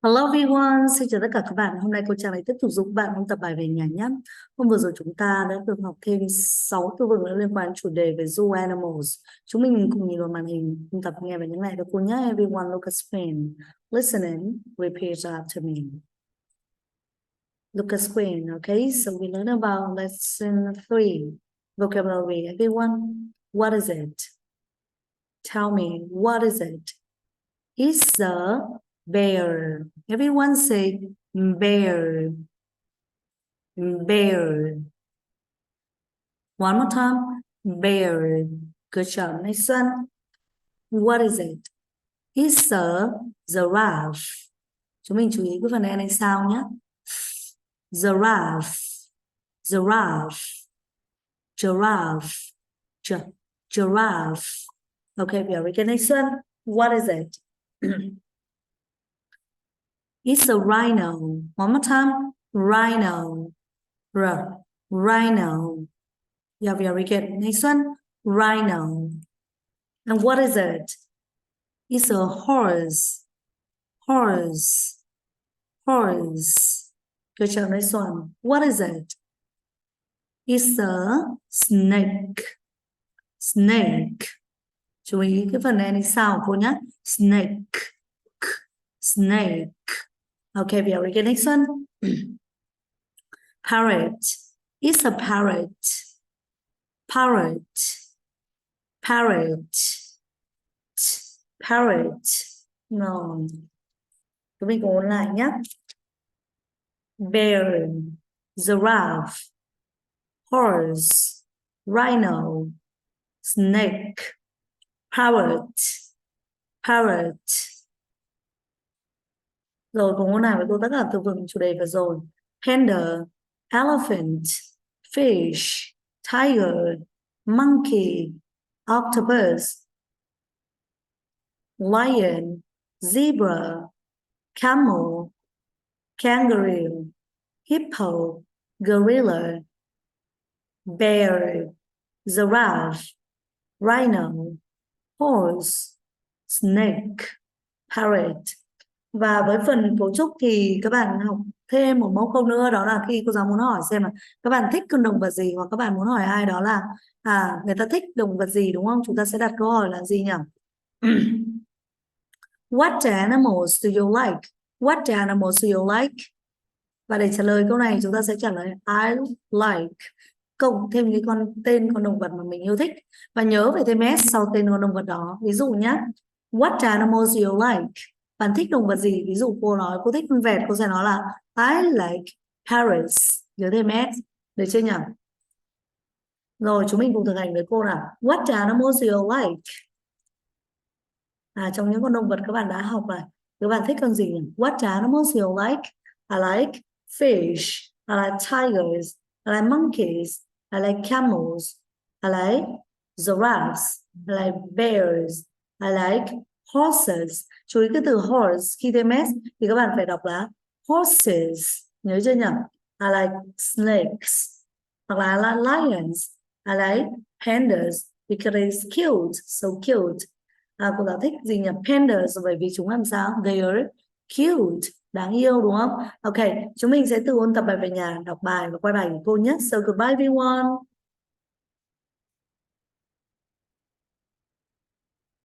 Hello everyone, xin chào tất cả các bạn. Hôm nay cô Trang lại tiếp tục giúp các bạn ôn tập bài về nhà nhé. Hôm vừa rồi chúng ta đã được học thêm 6 từ vựng liên quan đến chủ đề về zoo animals. Chúng mình cùng nhìn vào màn hình, ôn tập nghe và nhắc lại cho cô nhé. Everyone look at screen. Listen and repeat after me. Look at screen, okay? So we learn about lesson 3, vocabulary. Everyone, what is it? Tell me, what is it? It's a bear. Everyone say bear. Bear. One more time. Bear. Good job. Next one. What is it? It's a giraffe. Chúng mình chú ý cái phần này sao nhé. Giraffe. Giraffe. Giraffe. Giraffe. Okay, very good. Next one. What is it? It's a rhino. One more time. Rhino. Rhino. Yeah, very good. Next one. Rhino. And what is it? It's a horse. Horse. Horse. Good job. Next one. What is it? It's a snake. Snake. Chú ý cái phần này sao cô nhé. Snake. Snake. Okay, very good. Next one. Parrot. It's a parrot. Parrot. Parrot. Parrot. No. Chúng mình cùng ôn lại nhé. Bear. Giraffe. Horse. Rhino. Snake. Parrot. Parrot. Rồi cùng ôn lại với cô tất cả từ vựng chủ đề vừa rồi. Panda. Elephant. Fish. Tiger. Monkey. Octopus. Lion. Zebra. Camel. Kangaroo. Hippo. Gorilla. Bear. Giraffe. Rhino. Horse. Snake. Parrot. Và với phần cấu trúc thì các bạn học thêm một mẫu câu nữa, đó là khi cô giáo muốn hỏi xem là các bạn thích con động vật gì, hoặc các bạn muốn hỏi ai đó là người ta thích động vật gì, đúng không? Chúng ta sẽ đặt câu hỏi là gì nhỉ? What animals do you like? What animals do you like? Và để trả lời câu này chúng ta sẽ trả lời I like, cộng thêm cái tên con động vật mà mình yêu thích, và nhớ phải thêm s sau tên con động vật đó. Ví dụ nhé, what animals do you like? Bạn thích động vật gì? Ví dụ cô nói cô thích con vẹt, cô sẽ nói là I like parrots, nhớ thêm s, được chưa nhỉ? Rồi chúng mình cùng thực hành với cô nào. What animals do you like? Trong những con động vật các bạn đã học này, các bạn thích con gì nhỉ? What animals do you like? I like fish. I like tigers. I like monkeys. I like camels. I like giraffes. I like bears. I like horses. Chú ý cái từ horse khi thêm s thì các bạn phải đọc là horses. Nhớ chưa nhỉ? I like snakes. Hoặc là I like lions. I like pandas because it's cute, so cute. Cô giáo thích gì nhỉ? Pandas, bởi vì chúng làm sao? They are cute, đáng yêu, đúng không? Ok, chúng mình sẽ tự ôn tập bài về nhà, đọc bài và quay bài của cô nhé. So goodbye everyone.